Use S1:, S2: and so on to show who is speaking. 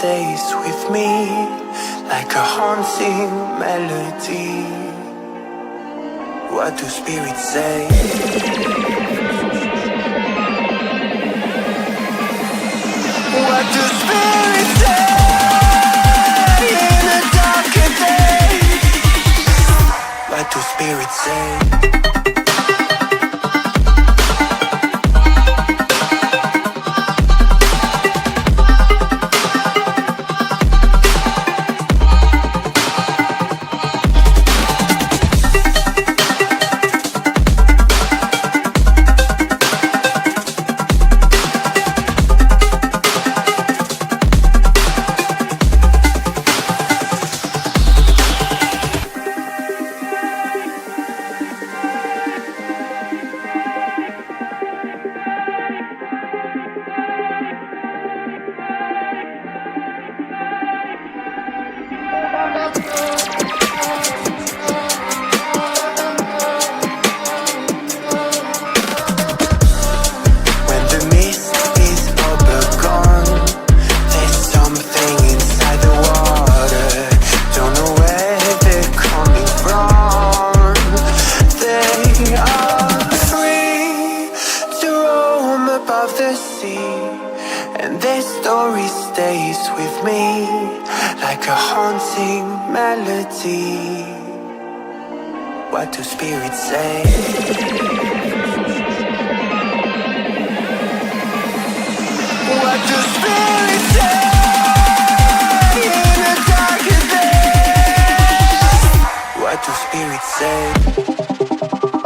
S1: stays with me like a haunting melody. What do spirits say? What do spirits say in a darker day? What do spirits say? And their story stays with me like a haunting melody. What do spirits say? What do spirits say in a darker day? What do spirits say?